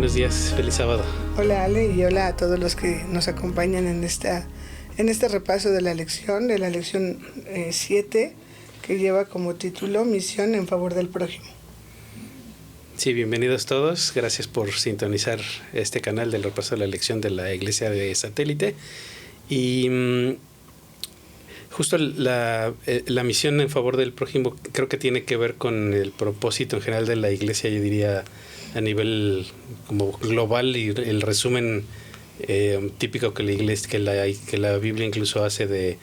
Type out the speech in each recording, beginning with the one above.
buenos días, feliz sábado. Hola Ale y hola a todos los que nos acompañan en este repaso de la lección 7, que lleva como título Misión en favor del prójimo. Sí, bienvenidos todos, gracias por sintonizar este canal del repaso de la lección de la Iglesia de Satélite. Y justo la misión en favor del prójimo creo que tiene que ver con el propósito en general de la Iglesia, yo diría a nivel como global, y el resumen típico que la Iglesia, que la Biblia incluso hace de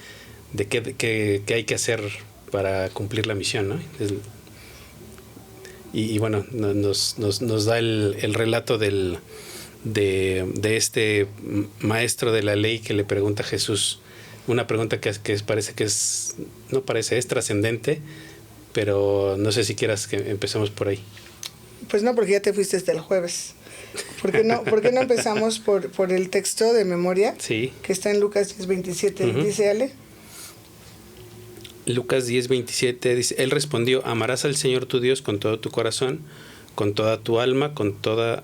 qué hay que hacer para cumplir la misión, ¿no? Y bueno, nos da el relato de este maestro de la ley que le pregunta a Jesús una pregunta que parece que es trascendente, pero no sé si quieras que empecemos por ahí. Pues no, porque ya te fuiste hasta el jueves. ¿Por qué no empezamos por el texto de memoria? Sí. Que está en Lucas 10:27. Uh-huh. Dice Ale. Lucas 10:27 dice: Él respondió: amarás al Señor tu Dios con todo tu corazón, con toda tu alma, con toda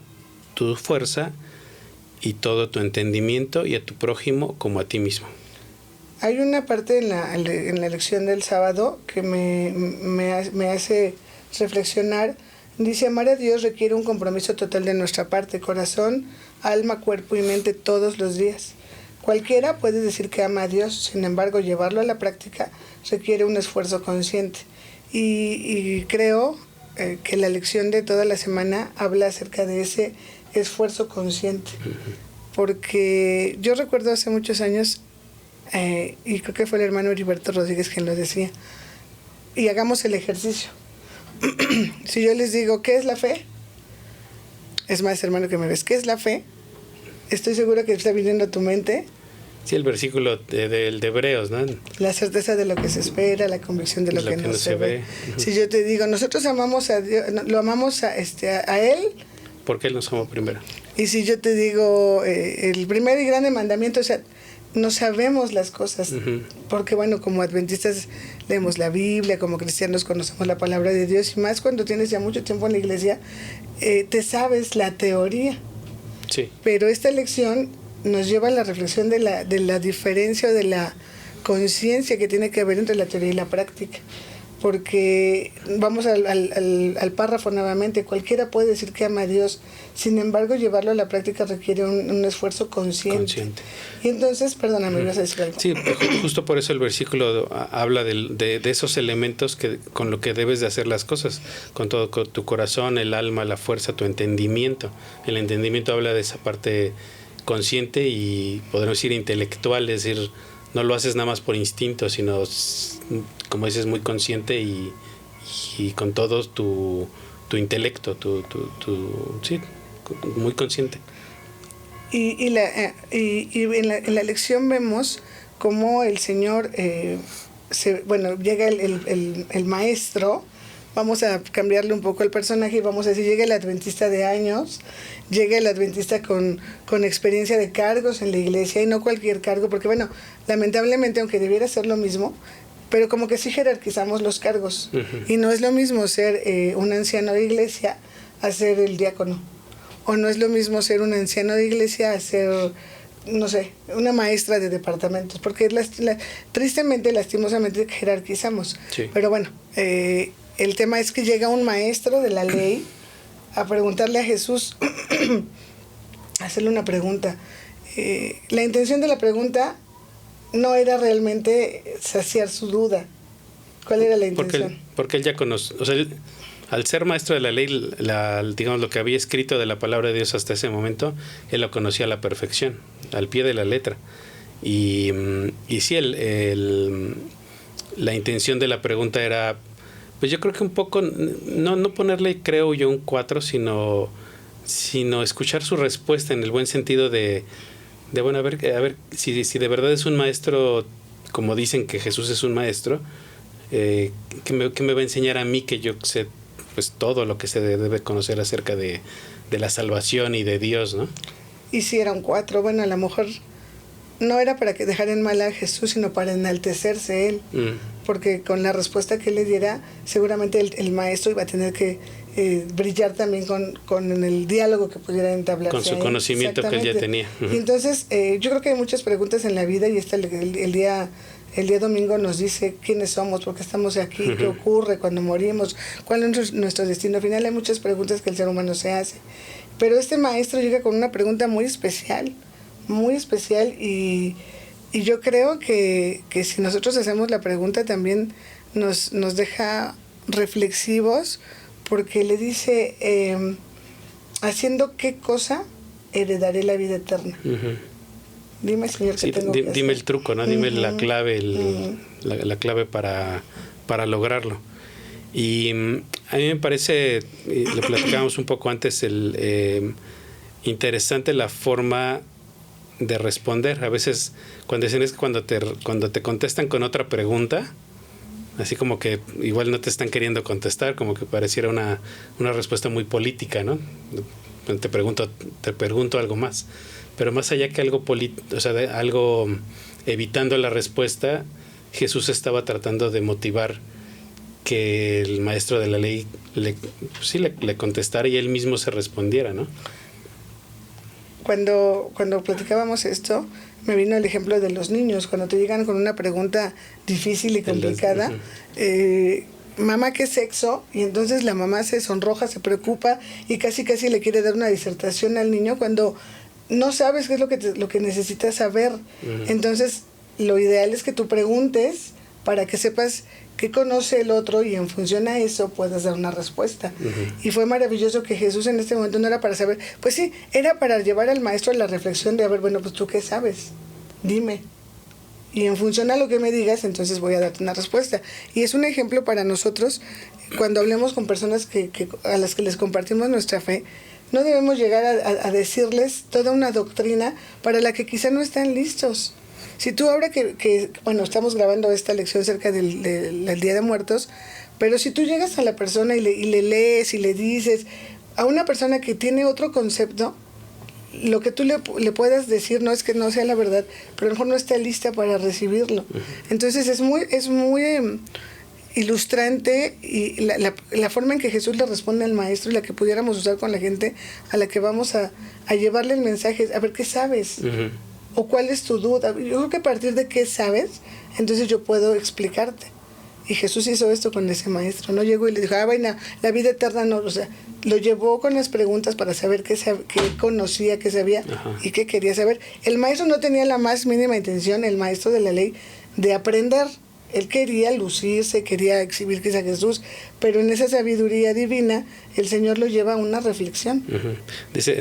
tu fuerza y todo tu entendimiento, y a tu prójimo como a ti mismo. Hay una parte en la lección del sábado que me hace reflexionar. Dice: amar a Dios requiere un compromiso total de nuestra parte, corazón, alma, cuerpo y mente todos los días. Cualquiera puede decir que ama a Dios, sin embargo, llevarlo a la práctica requiere un esfuerzo consciente. Y creo que la lección de toda la semana habla acerca de ese esfuerzo consciente. Porque yo recuerdo hace muchos años, y creo que fue el hermano Heriberto Rodríguez quien lo decía, y hagamos el ejercicio. Si yo les digo, ¿qué es la fe? Es más, hermano, que me ves, ¿qué es la fe? Estoy seguro que está viniendo a tu mente. Sí, el versículo del de Hebreos, ¿no? La certeza de lo que se espera, la convicción de lo que no se ve. Uh-huh. Si yo te digo, nosotros amamos a Dios, lo amamos a Él. Porque Él nos amó primero. Y si yo te digo, el primer y grande mandamiento, o sea, no sabemos las cosas. Uh-huh. Porque bueno, como adventistas leemos la Biblia, como cristianos conocemos la palabra de Dios, y más cuando tienes ya mucho tiempo en la iglesia, te sabes la teoría. Sí. Pero esta lección nos lleva a la reflexión de la diferencia o de la conciencia que tiene que haber entre la teoría y la práctica. Porque vamos al párrafo nuevamente: cualquiera puede decir que ama a Dios, sin embargo llevarlo a la práctica requiere un esfuerzo consciente. Y entonces, perdóname, ¿vas a decir algo? Sí, justo por eso el versículo habla de esos elementos con lo que debes de hacer las cosas, con todo con tu corazón, el alma, la fuerza, tu entendimiento. El entendimiento habla de esa parte consciente y podemos decir intelectual, es decir, no lo haces nada más por instinto, sino, como dices, muy consciente y con todo tu intelecto, sí, muy consciente. Y en la lección vemos cómo el Señor, llega el maestro. Vamos a cambiarle un poco el personaje y vamos a decir, llega el adventista de años, llega el adventista con experiencia de cargos en la iglesia, y no cualquier cargo, porque bueno, lamentablemente, aunque debiera ser lo mismo, pero como que sí jerarquizamos los cargos. Uh-huh. Y no es lo mismo ser un anciano de iglesia a ser el diácono, o no es lo mismo ser un anciano de iglesia a ser, no sé, una maestra de departamentos, porque tristemente, lastimosamente jerarquizamos. Sí. Pero bueno, el tema es que llega un maestro de la ley a preguntarle a Jesús, a hacerle una pregunta. La intención de la pregunta no era realmente saciar su duda. ¿Cuál era la intención? Porque él ya conoce, o sea, al ser maestro de la ley, digamos, lo que había escrito de la palabra de Dios hasta ese momento, él lo conocía a la perfección, al pie de la letra. Y sí, la intención de la pregunta era, pues yo creo que un poco, no ponerle, creo yo, un 4, sino escuchar su respuesta en el buen sentido de bueno, a ver si de verdad es un maestro, como dicen que Jesús es un maestro, ¿qué me va a enseñar a mí, que yo sé pues todo lo que se debe conocer acerca de la salvación y de Dios, ¿no? Y si era un 4, bueno, a lo mejor no era para que dejaran mal a Jesús, sino para enaltecerse él. Porque con la respuesta que le diera, seguramente el maestro iba a tener que brillar también con el diálogo que pudiera entablarse. Con su conocimiento que él ya tenía. Y entonces, yo creo que hay muchas preguntas en la vida y el día domingo nos dice quiénes somos, por qué estamos aquí, qué ocurre cuando morimos, cuál es nuestro destino final. Hay muchas preguntas que el ser humano se hace. Pero este maestro llega con una pregunta muy especial y yo creo que si nosotros hacemos la pregunta también nos deja reflexivos, porque le dice, ¿haciendo qué cosa heredaré la vida eterna? Dime, Señor, ¿qué tengo que hacer? Dime el truco, ¿no? Dime la clave, la clave para lograrlo. Y a mí me parece, le platicábamos un poco antes, interesante la forma de responder. A veces cuando dicen es que cuando te contestan con otra pregunta, así como que igual no te están queriendo contestar, como que pareciera una respuesta muy política, ¿no? Te pregunto algo más. Pero más allá que algo algo evitando la respuesta, Jesús estaba tratando de motivar que el maestro de la ley le contestara y él mismo se respondiera, ¿no? Cuando platicábamos esto, me vino el ejemplo de los niños. Cuando te llegan con una pregunta difícil y complicada, mamá, ¿qué es sexo? Y entonces la mamá se sonroja, se preocupa y casi le quiere dar una disertación al niño cuando no sabes qué es lo que necesitas saber. Entonces, lo ideal es que tú preguntes para que sepas qué conoce el otro y en función a eso puedas dar una respuesta. Y fue maravilloso que Jesús en este momento no era para saber, pues sí, era para llevar al maestro a la reflexión de, a ver, bueno, pues tú qué sabes, dime. Y en función a lo que me digas, entonces voy a darte una respuesta. Y es un ejemplo para nosotros, cuando hablemos con personas a las que les compartimos nuestra fe, no debemos llegar a decirles toda una doctrina para la que quizá no están listos. Si tú ahora bueno, estamos grabando esta lección cerca del Día de Muertos, pero si tú llegas a la persona y le lees y le dices a una persona que tiene otro concepto, lo que tú le puedas decir no es que no sea la verdad, pero a lo mejor no está lista para recibirlo. Entonces es muy ilustrante y la forma en que Jesús le responde al maestro y la que pudiéramos usar con la gente a la que vamos a llevarle el mensaje, a ver qué sabes. ¿O cuál es tu duda? Yo creo que a partir de qué sabes, entonces yo puedo explicarte. Y Jesús hizo esto con ese maestro. No llegó y le dijo, vaina, la vida eterna no. O sea, lo llevó con las preguntas para saber qué conocía, qué sabía y qué quería saber. El maestro no tenía la más mínima intención, el maestro de la ley, de aprender. Él quería lucirse, quería exhibir que es a Jesús, pero en esa sabiduría divina el Señor lo lleva a una reflexión. Dice,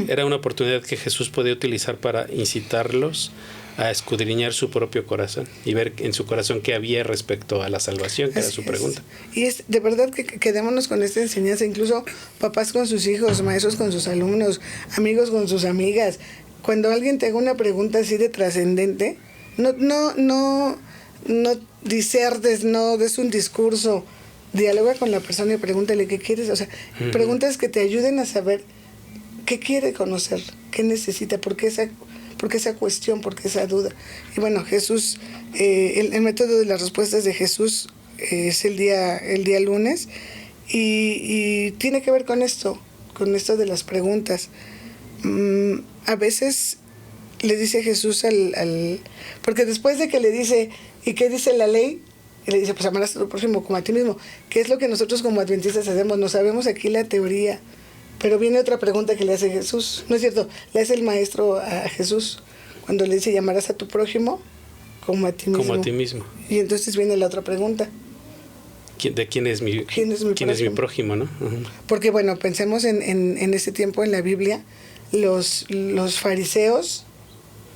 era una oportunidad que Jesús podía utilizar para incitarlos a escudriñar su propio corazón y ver en su corazón qué había respecto a la salvación, que era su pregunta. Y es de verdad que quedémonos con esta enseñanza, incluso papás con sus hijos, maestros con sus alumnos, amigos con sus amigas. Cuando alguien te haga una pregunta así de trascendente, no disertes, no des un discurso, dialoga con la persona y pregúntale qué quieres, o sea, preguntas que te ayuden a saber qué quiere conocer, qué necesita, por qué esa cuestión, por qué esa duda. Y bueno, Jesús, el método de las respuestas de Jesús es el día lunes y tiene que ver con esto de las preguntas. A veces le dice Jesús porque después de que le dice, ¿y qué dice la ley? Y le dice, pues amarás a tu prójimo como a ti mismo. ¿Qué es lo que nosotros como adventistas hacemos? No sabemos aquí la teoría, pero viene otra pregunta que le hace Jesús. ¿No es cierto? Le hace el maestro a Jesús cuando le dice, llamarás a tu prójimo como a ti mismo. Como a ti mismo. Y entonces viene la otra pregunta. ¿De quién es mi prójimo, no? Porque bueno, pensemos en ese tiempo en la Biblia, los fariseos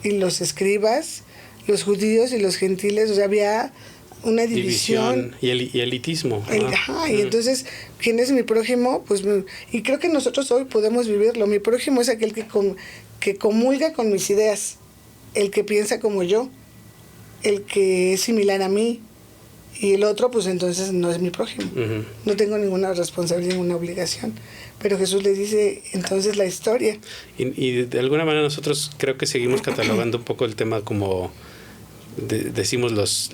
y los escribas, los judíos y los gentiles, o sea, había una división y elitismo. Y entonces, ¿quién es mi prójimo? Pues, y creo que nosotros hoy podemos vivirlo. Mi prójimo es aquel que comulga con mis ideas, el que piensa como yo, el que es similar a mí, y el otro, pues entonces no es mi prójimo. No tengo ninguna responsabilidad, ninguna obligación. Pero Jesús le dice entonces la historia. Y de alguna manera nosotros creo que seguimos catalogando un poco el tema como decimos los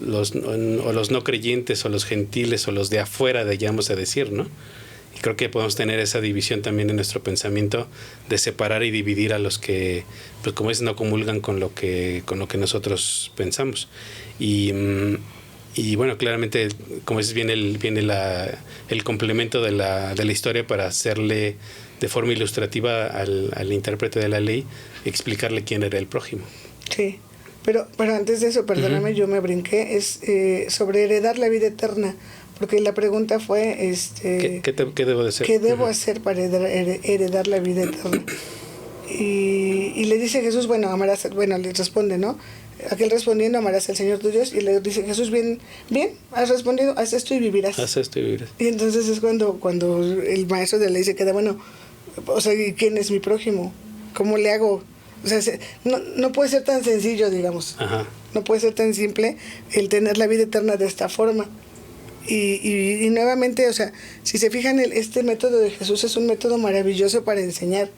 no creyentes o los gentiles o los de afuera, digamos a decir, ¿no? Y creo que podemos tener esa división también en nuestro pensamiento de separar y dividir a los que, pues como es, no comulgan con lo que nosotros pensamos. Y bueno, claramente, como es, viene el complemento de la historia para hacerle de forma ilustrativa al intérprete de la ley, explicarle quién era el prójimo. Sí, pero antes de eso, perdóname, yo me brinqué, es sobre heredar la vida eterna, porque la pregunta fue, ¿Qué debo de hacer? ¿Qué debo hacer para heredar la vida eterna? Y le dice Jesús, le responde, ¿no? Aquel respondiendo, amarás al Señor tu Dios, y le dice Jesús, bien, has respondido, haz esto y vivirás. Haz esto y vivirás. Y entonces es cuando el maestro de la ley se queda, o sea, ¿quién es mi prójimo? ¿Cómo le hago? O sea, no puede ser tan sencillo, digamos. Ajá. No puede ser tan simple el tener la vida eterna de esta forma. Y nuevamente, o sea, si se fijan, este método de Jesús es un método maravilloso para enseñar,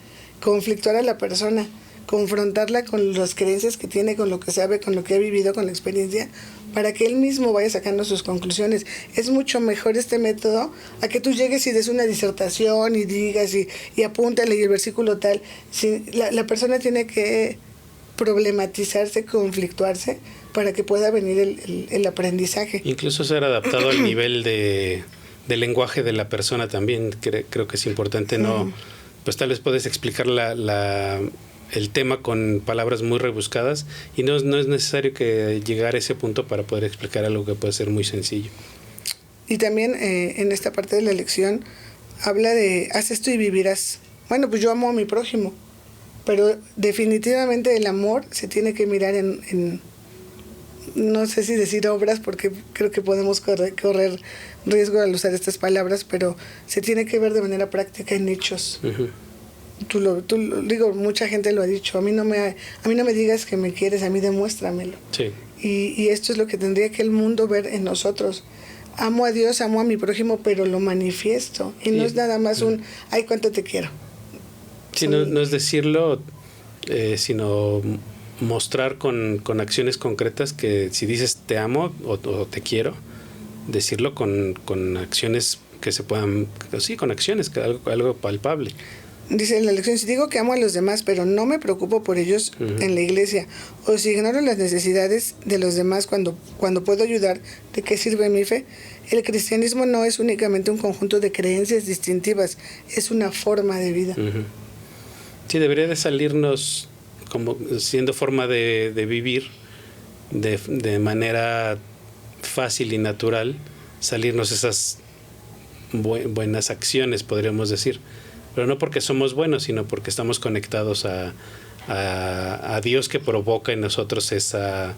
conflictuar a la persona, confrontarla con las creencias que tiene, con lo que sabe, con lo que ha vivido, con la experiencia, para que él mismo vaya sacando sus conclusiones. Es mucho mejor este método a que tú llegues y des una disertación y digas y apúntale y el versículo tal. Si la persona tiene que problematizarse, conflictuarse, para que pueda venir el aprendizaje. Incluso ser adaptado al nivel de lenguaje de la persona también. Creo que es importante, ¿no? Pues tal vez puedes explicar el tema con palabras muy rebuscadas y no es necesario que llegar a ese punto para poder explicar algo que puede ser muy sencillo. Y también en esta parte de la lección habla de haz esto y vivirás. Bueno, pues yo amo a mi prójimo, pero definitivamente el amor se tiene que mirar en no sé si decir obras, porque creo que podemos correr riesgo al usar estas palabras, pero se tiene que ver de manera práctica en hechos. Uh-huh. Digo, mucha gente lo ha dicho, a mí no me digas que me quieres, a mí demuéstramelo. Sí. Y esto es lo que tendría que el mundo ver en nosotros. Amo a Dios, amo a mi prójimo, pero lo manifiesto. Y no es nada más ay, cuánto te quiero. Sí, no es decirlo, sino mostrar con acciones concretas que si dices te amo o te quiero, decirlo con acciones que se puedan, sí, con acciones, algo palpable. Dice en la lección, si digo que amo a los demás, pero no me preocupo por ellos en la iglesia, o si ignoro las necesidades de los demás cuando puedo ayudar, ¿de qué sirve mi fe? El cristianismo no es únicamente un conjunto de creencias distintivas, es una forma de vida. Uh-huh. Sí, debería de salirnos como siendo forma de vivir de manera fácil y natural, salirnos esas buenas acciones, podríamos decir. Pero no porque somos buenos, sino porque estamos conectados a Dios, que provoca en nosotros esa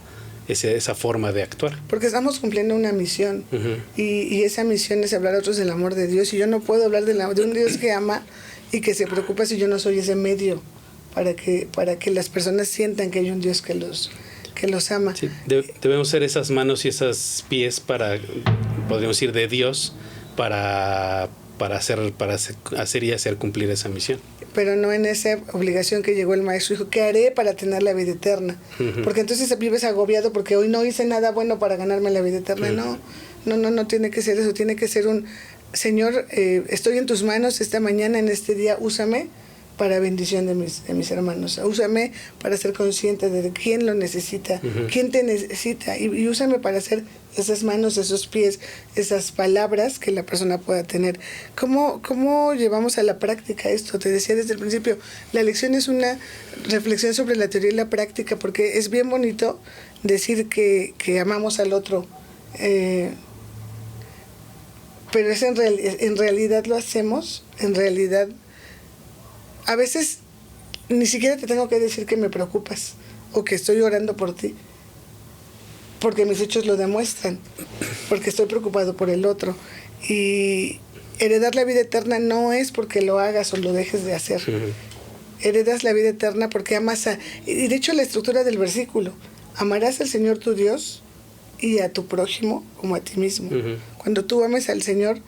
forma de actuar. Porque estamos cumpliendo una misión. Uh-huh. Y esa misión es hablar a otros del amor de Dios. Y yo no puedo hablar de un Dios que ama y que se preocupa si yo no soy ese medio para que las personas sientan que hay un Dios que los ama. Sí, debemos ser esas manos y esos pies podríamos decir, de Dios para hacer y hacer cumplir esa misión. Pero no en esa obligación que llegó el maestro, dijo, ¿qué haré para tener la vida eterna? Uh-huh. Porque entonces vives agobiado porque hoy no hice nada bueno para ganarme la vida eterna. Uh-huh. No tiene que ser eso, tiene que ser Señor, estoy en tus manos esta mañana, en este día, úsame para bendición de mis hermanos. Úsame para ser consciente de quién lo necesita, uh-huh, quién te necesita, y úsame para hacer esas manos, esos pies, esas palabras que la persona pueda tener. ¿Cómo llevamos a la práctica esto? Te decía desde el principio, la lección es una reflexión sobre la teoría y la práctica, porque es bien bonito decir que amamos al otro, pero es en realidad lo hacemos, en realidad. A veces ni siquiera te tengo que decir que me preocupas o que estoy orando por ti, porque mis hechos lo demuestran, porque estoy preocupado por el otro. Y heredar la vida eterna no es porque lo hagas o lo dejes de hacer. Uh-huh. Heredas la vida eterna porque amas y de hecho la estructura del versículo, amarás al Señor tu Dios y a tu prójimo como a ti mismo. Uh-huh. Cuando tú ames al Señor,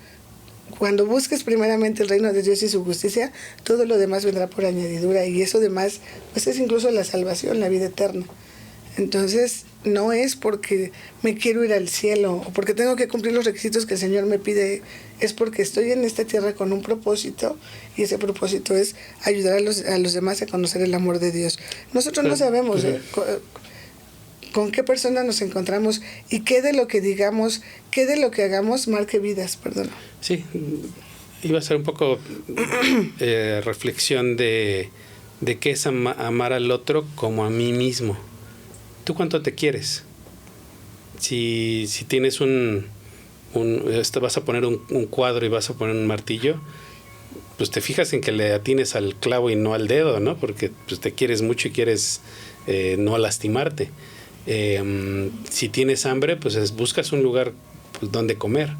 cuando busques primeramente el reino de Dios y su justicia, todo lo demás vendrá por añadidura, y eso demás pues es incluso la salvación, la vida eterna. Entonces, no es porque me quiero ir al cielo o porque tengo que cumplir los requisitos que el Señor me pide, es porque estoy en esta tierra con un propósito, y ese propósito es ayudar a los demás a conocer el amor de Dios. Nosotros no sabemos con qué persona nos encontramos y qué de lo que digamos, qué de lo que hagamos marque vidas, perdón. Sí, iba a ser un poco reflexión de qué es amar al otro como a mí mismo. ¿Tú cuánto te quieres? Si tienes vas a poner un cuadro y vas a poner un martillo, pues te fijas en que le atines al clavo y no al dedo, ¿no? Porque pues, te quieres mucho y quieres no lastimarte. Si tienes hambre, pues buscas un lugar pues, donde comer.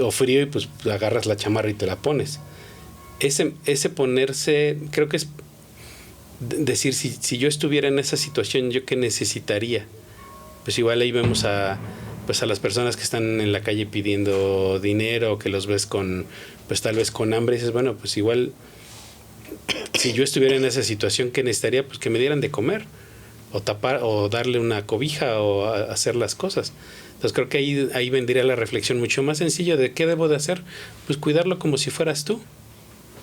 O frío y pues agarras la chamarra y te la pones. Ese ponerse, creo que es decir, si yo estuviera en esa situación, ¿yo qué necesitaría? Pues igual ahí vemos a las personas que están en la calle pidiendo dinero, que los ves pues tal vez con hambre, y dices, bueno, pues igual si yo estuviera en esa situación, ¿qué necesitaría? Pues que me dieran de comer, o tapar, o darle una cobija, o hacer las cosas. Entonces creo que ahí vendría la reflexión mucho más sencilla de qué debo de hacer, pues cuidarlo como si fueras tú.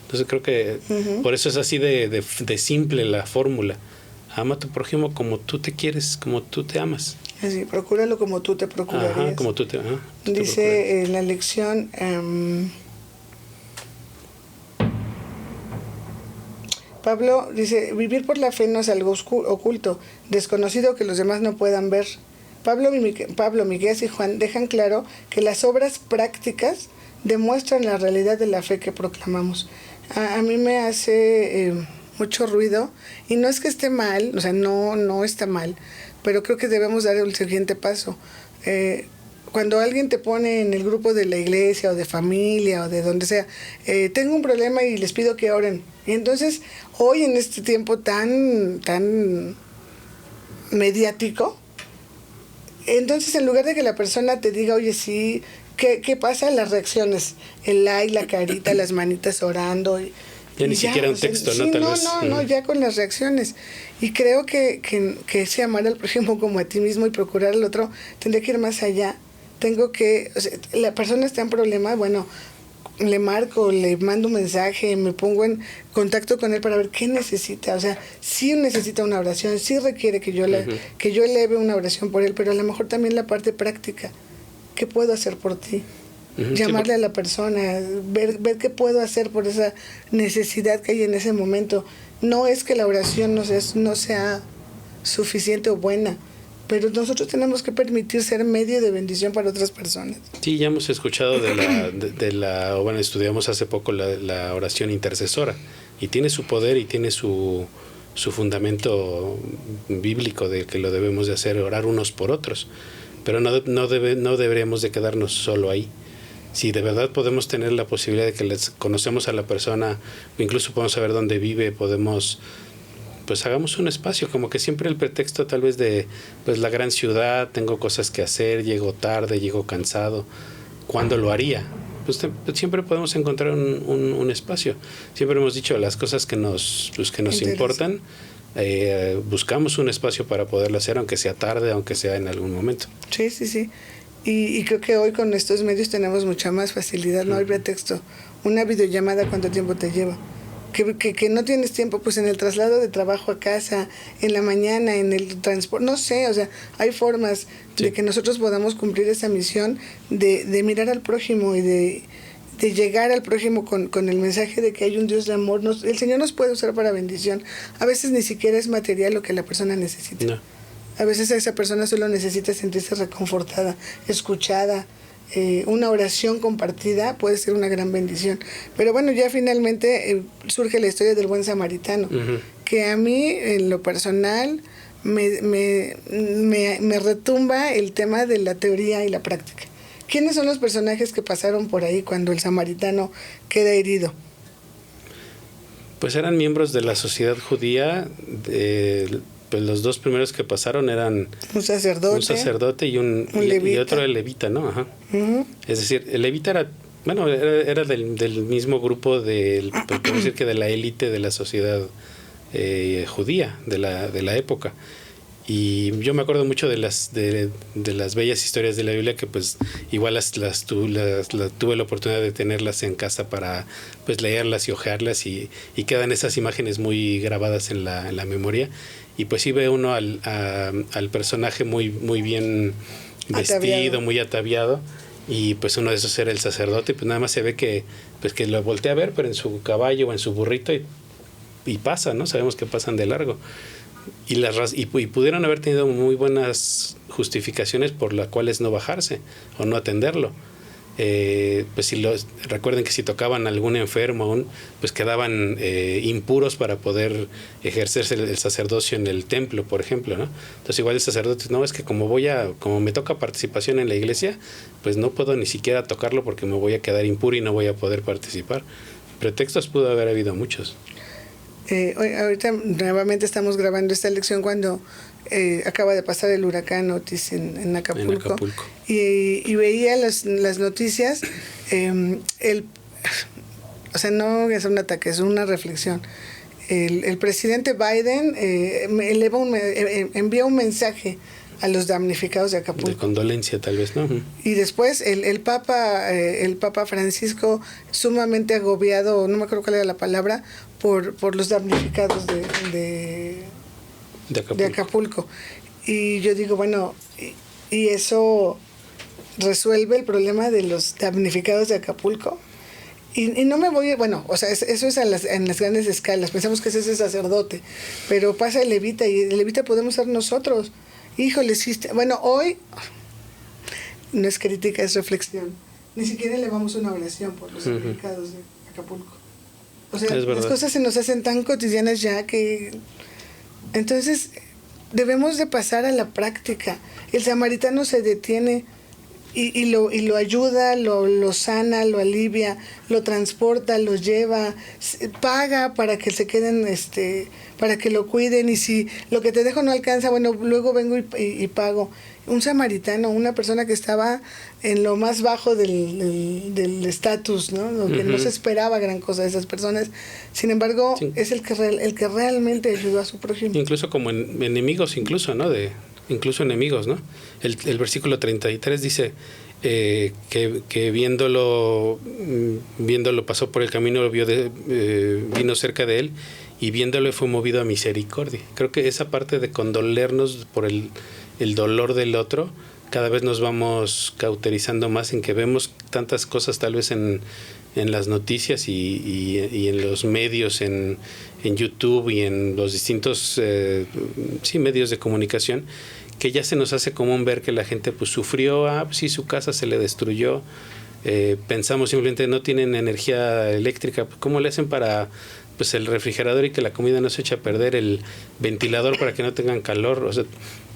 Entonces creo que por eso es así de simple la fórmula. Ama a tu prójimo como tú te quieres, como tú te amas. Así, procúralo como tú te procurarías. Ajá, como tú dice en la lección, Pablo dice, vivir por la fe no es algo oculto, desconocido que los demás no puedan ver. Pablo, Miguel y Juan dejan claro que las obras prácticas demuestran la realidad de la fe que proclamamos. A mí me hace mucho ruido, y no es que esté mal, o sea, no está mal, pero creo que debemos dar el siguiente paso. Cuando alguien te pone en el grupo de la iglesia o de familia o de donde sea, tengo un problema y les pido que oren. Y entonces, hoy en este tiempo tan mediático, entonces en lugar de que la persona te diga, oye, sí, ¿qué pasa? Las reacciones, el like, la carita, las manitas orando. Ya ni siquiera un texto, sí, ¿no? No, ya con las reacciones. Y creo que ese amar al prójimo como a ti mismo y procurar al otro tendría que ir más allá. La persona está en problema, bueno, le marco, le mando un mensaje, me pongo en contacto con él para ver qué necesita. O sea, sí necesita una oración, sí requiere que yo eleve una oración por él, pero a lo mejor también la parte práctica. ¿Qué puedo hacer por ti? Llamarle a la persona, ver qué puedo hacer por esa necesidad que hay en ese momento. No es que la oración no sea suficiente o buena, pero nosotros tenemos que permitir ser medio de bendición para otras personas. Sí, ya hemos escuchado bueno, estudiamos hace poco la oración intercesora, y tiene su poder y tiene su fundamento bíblico de que lo debemos de hacer, orar unos por otros, pero no deberíamos de quedarnos solo ahí. Si de verdad podemos tener la posibilidad de que les conocemos a la persona, o incluso podemos saber dónde vive, pues hagamos un espacio, como que siempre el pretexto tal vez de pues la gran ciudad, tengo cosas que hacer, llego tarde, llego cansado, ¿cuándo lo haría? Pues siempre podemos encontrar un espacio. Siempre hemos dicho las cosas que nos importan, buscamos un espacio para poderlo hacer, aunque sea tarde, aunque sea en algún momento. Sí. Y creo que hoy con estos medios tenemos mucha más facilidad, no hay pretexto. Una videollamada, ¿cuánto tiempo te lleva? Que no tienes tiempo, pues en el traslado de trabajo a casa, en la mañana, en el transporte, no sé, o sea, hay formas de que nosotros podamos cumplir esa misión de mirar al prójimo y de llegar al prójimo con el mensaje de que hay un Dios de amor. El Señor nos puede usar para bendición. A veces ni siquiera es material lo que la persona necesita. No. A veces esa persona solo necesita sentirse reconfortada, escuchada. Una oración compartida puede ser una gran bendición. Pero bueno, ya finalmente surge la historia del buen samaritano, que a mí en lo personal me retumba el tema de la teoría y la práctica. ¿Quiénes son los personajes que pasaron por ahí cuando el samaritano queda herido? Pues eran miembros de la sociedad judía. Pues los dos primeros que pasaron eran un sacerdote y otro levita, ¿no? Ajá. Es decir, el levita era del mismo grupo podemos decir que de la élite de la sociedad judía de la época. Y yo me acuerdo mucho de las bellas historias de la Biblia, que pues igual tuve la oportunidad de tenerlas en casa para pues leerlas y hojearlas, y quedan esas imágenes muy grabadas en la memoria. Y pues sí ve uno al personaje muy bien vestido, muy ataviado, y pues uno de esos era el sacerdote, y pues nada más se ve que lo voltea a ver, pero en su caballo o en su burrito, y pasa, ¿no? Sabemos que pasan de largo. Y pudieron haber tenido muy buenas justificaciones por las cuales no bajarse o no atenderlo. Pues recuerden que si tocaban a algún enfermo, pues quedaban impuros para poder ejercerse el sacerdocio en el templo, por ejemplo, ¿no? Entonces igual el sacerdote, no, es que como me toca participación en la iglesia, pues no puedo ni siquiera tocarlo porque me voy a quedar impuro y no voy a poder participar. Pretextos pudo haber habido muchos. Ahorita nuevamente estamos grabando esta lección cuando acaba de pasar el huracán Otis en Acapulco. Y veía las noticias. O sea, no es un ataque, es una reflexión. El presidente Biden envía un mensaje a los damnificados de Acapulco. De condolencia, tal vez, ¿no? Y después el Papa Francisco, sumamente agobiado, no me acuerdo cuál era la palabra, por los damnificados de Acapulco. Y yo digo, bueno, y eso resuelve el problema de los damnificados de Acapulco. Y no me voy, bueno, o sea, eso es en las grandes escalas. Pensamos que es ese sacerdote, pero pasa el levita, y el levita podemos ser nosotros. Híjole, bueno, hoy no es crítica, es reflexión. Ni siquiera elevamos una oración por los damnificados de Acapulco. O sea, las cosas se nos hacen tan cotidianas ya que... Entonces, debemos de pasar a la práctica. El samaritano se detiene y lo ayuda, lo sana, lo alivia, lo transporta, lo lleva, paga para que se queden, para que lo cuiden, y si lo que te dejo no alcanza, bueno, luego vengo y pago. Un samaritano, una persona que estaba en lo más bajo del estatus, ¿no? Donde no se esperaba gran cosa de esas personas. Sin embargo, sí, es el que realmente ayudó a su prójimo. Incluso como enemigos, ¿no? Incluso enemigos, ¿no? El versículo 33 dice que viéndolo pasó por el camino, vino cerca de él, y viéndolo fue movido a misericordia. Creo que esa parte de condolernos por el dolor del otro, cada vez nos vamos cauterizando más en que vemos tantas cosas tal vez en las noticias y en los medios, en YouTube y en los distintos medios de comunicación, que ya se nos hace común ver que la gente pues sufrió, sí, su casa se le destruyó, pensamos simplemente no tienen energía eléctrica, ¿cómo le hacen para pues el refrigerador y que la comida no se eche a perder, el ventilador para que no tengan calor? O sea,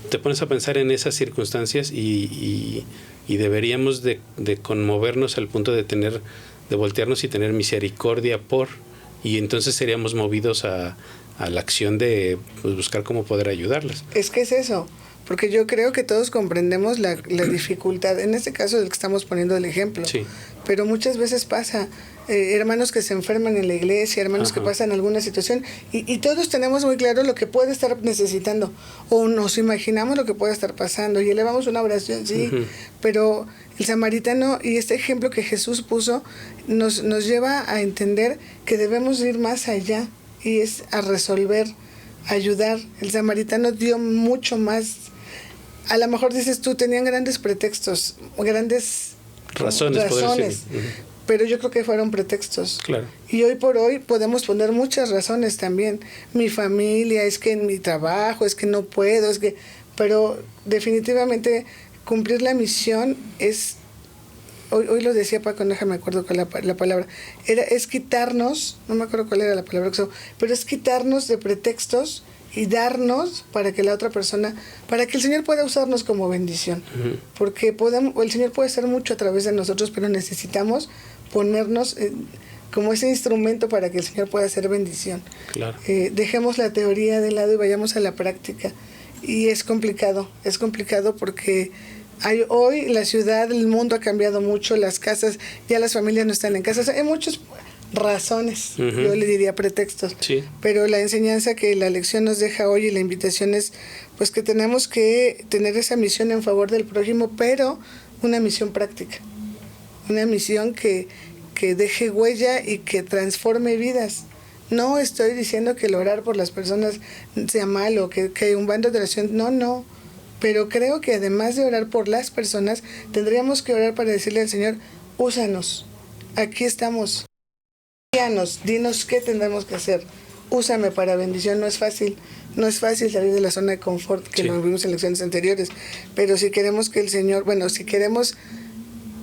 te pones a pensar en esas circunstancias y deberíamos de conmovernos al punto de voltearnos y tener misericordia y entonces seríamos movidos a la acción de pues, buscar cómo poder ayudarlas. Es que es eso, porque yo creo que todos comprendemos la dificultad, en este caso del que estamos poniendo el ejemplo, sí, pero muchas veces pasa, hermanos que se enferman en la iglesia, hermanos que pasan alguna situación, y todos tenemos muy claro lo que puede estar necesitando, o nos imaginamos lo que puede estar pasando, y elevamos una oración, sí, pero el samaritano y este ejemplo que Jesús puso nos lleva a entender que debemos ir más allá, y es a resolver, a ayudar. El samaritano dio mucho más. A lo mejor dices tú, tenían grandes pretextos, grandes razones, pero yo creo que fueron pretextos. Claro. Y hoy por hoy podemos poner muchas razones también. Mi familia, es que en mi trabajo, es que no puedo, pero definitivamente cumplir la misión es, hoy lo decía Paco, déjame acuerdo con la palabra, es quitarnos, no me acuerdo cuál era la palabra, pero es quitarnos de pretextos y darnos para que la otra persona, para que el Señor pueda usarnos como bendición, porque el Señor puede hacer mucho a través de nosotros, pero necesitamos ponernos como ese instrumento para que el Señor pueda hacer bendición. Claro. Dejemos la teoría de lado y vayamos a la práctica, y es complicado porque hoy la ciudad, el mundo ha cambiado mucho, las casas, ya las familias no están en casa, hay muchos razones, Ujú. yo le diría pretextos. Sí. Pero la enseñanza que la lección nos deja hoy y la invitación es pues que tenemos que tener esa misión en favor del prójimo, pero una misión práctica, una misión que deje huella y que transforme vidas. No estoy diciendo que el orar por las personas sea malo, que un bando de oración, no. Pero creo que además de orar por las personas, tendríamos que orar para decirle al Señor, úsanos, aquí estamos, guíanos, dinos qué tendremos que hacer, úsame para bendición. No es fácil salir de la zona de confort que lo vimos en lecciones anteriores, pero si queremos que el Señor, si queremos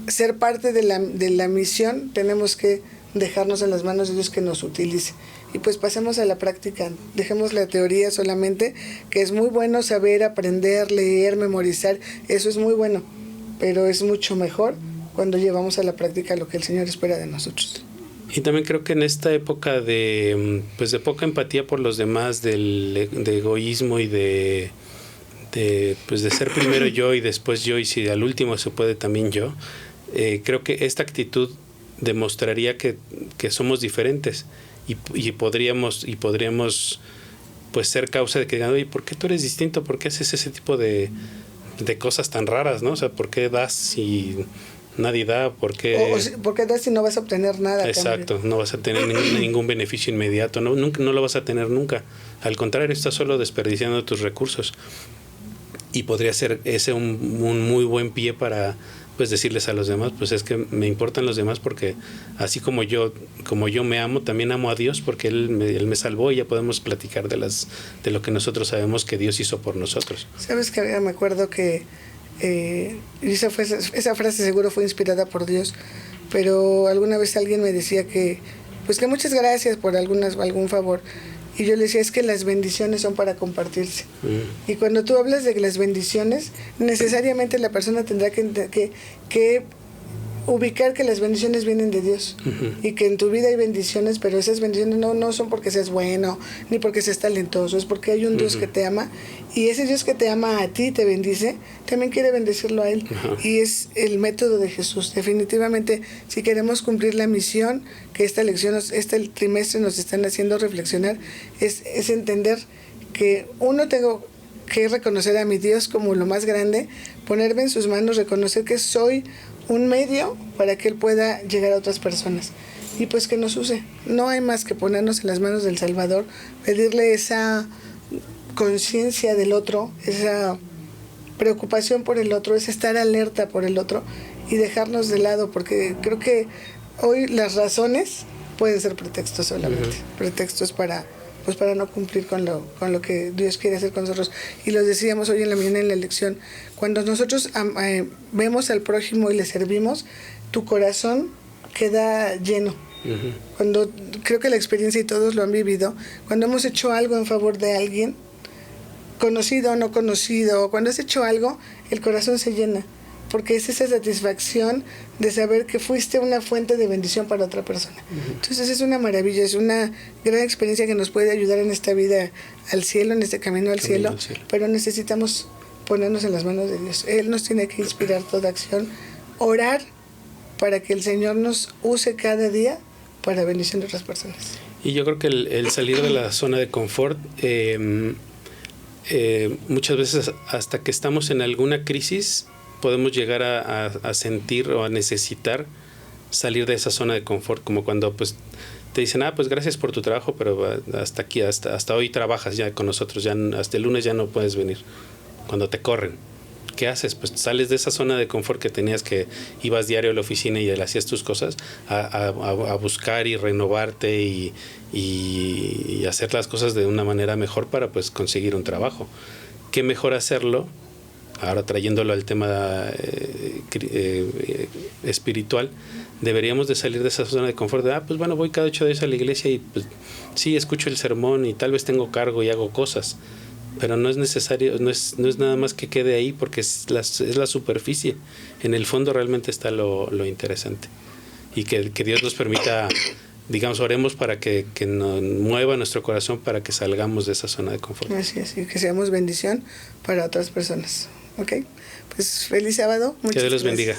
ser parte de la misión, tenemos que dejarnos en las manos de Dios que nos utilice. Y pues pasemos a la práctica, dejemos la teoría solamente, que es muy bueno saber, aprender, leer, memorizar, eso es muy bueno, pero es mucho mejor cuando llevamos a la práctica lo que el Señor espera de nosotros. Y también creo que en esta época de poca empatía por los demás, de egoísmo y de ser primero yo y después yo, y si al último se puede también yo, creo que esta actitud demostraría que somos diferentes y podríamos pues ser causa de que digan, oye, ¿por qué tú eres distinto? ¿Por qué haces ese tipo de cosas tan raras, ¿no? O sea, ¿por qué das si nadie da? ¿Por qué das si no vas a obtener nada? Exacto, cambio? no vas a tener ningún beneficio inmediato, no lo vas a tener nunca. Al contrario, estás solo desperdiciando tus recursos. Y podría ser ese un muy buen pie para pues decirles a los demás, pues es que me importan los demás porque así como yo me amo, también amo a Dios porque Él me salvó, y ya podemos platicar de lo que nosotros sabemos que Dios hizo por nosotros. Sabes que me acuerdo que esa frase seguro fue inspirada por Dios, pero alguna vez alguien me decía que muchas gracias por algún favor. Y yo le decía, es que las bendiciones son para compartirse. Y cuando tú hablas de las bendiciones, necesariamente la persona tendrá que ubicar que las bendiciones vienen de Dios. Y que en tu vida hay bendiciones, pero esas bendiciones no son porque seas bueno, ni porque seas talentoso, es porque hay un Dios que te ama. Y ese Dios que te ama a ti, te bendice, también quiere bendecirlo a Él. Y es el método de Jesús. Definitivamente, si queremos cumplir la misión que esta el trimestre nos están haciendo reflexionar, es entender que tengo que reconocer a mi Dios como lo más grande, ponerme en sus manos, reconocer que soy un medio para que Él pueda llegar a otras personas. Y pues que nos use. No hay más que ponernos en las manos del Salvador, pedirle esa conciencia del otro, esa preocupación por el otro, es estar alerta por el otro y dejarnos de lado, porque creo que hoy las razones pueden ser pretextos solamente, pretextos para no cumplir con lo que Dios quiere hacer con nosotros. Y lo decíamos hoy en la mañana en la lección, cuando nosotros vemos al prójimo y le servimos, tu corazón queda lleno. Cuando creo que la experiencia, y todos lo han vivido, cuando hemos hecho algo en favor de alguien, conocido o no conocido, cuando has hecho algo, el corazón se llena, porque es esa satisfacción de saber que fuiste una fuente de bendición para otra persona. Entonces es una maravilla, es una gran experiencia que nos puede ayudar en esta vida al cielo, en este camino al cielo, pero necesitamos ponernos en las manos de Dios. Él nos tiene que inspirar toda acción, orar para que el Señor nos use cada día para bendición de otras personas. Y yo creo que el salir de la zona de confort, muchas veces hasta que estamos en alguna crisis, podemos llegar a sentir o a necesitar salir de esa zona de confort, como cuando pues te dicen, pues gracias por tu trabajo, pero hasta aquí, hasta hoy trabajas ya con nosotros, ya hasta el lunes ya no puedes venir, cuando te corren. ¿Qué haces? Pues sales de esa zona de confort que tenías, que ibas diario a la oficina y hacías tus cosas, a buscar y renovarte y hacer las cosas de una manera mejor para pues conseguir un trabajo. ¿Qué mejor hacerlo? Ahora trayéndolo al tema espiritual, deberíamos de salir de esa zona de confort de, pues bueno, voy cada 8 días a la iglesia y pues sí, escucho el sermón y tal vez tengo cargo y hago cosas, pero no es necesario, no es nada más que quede ahí, porque es la superficie. En el fondo realmente está lo interesante, y que Dios nos permita, digamos, oremos para que nos mueva nuestro corazón para que salgamos de esa zona de confort. Así es, y que seamos bendición para otras personas. ¿Ok? Pues feliz sábado. Que Dios los bendiga.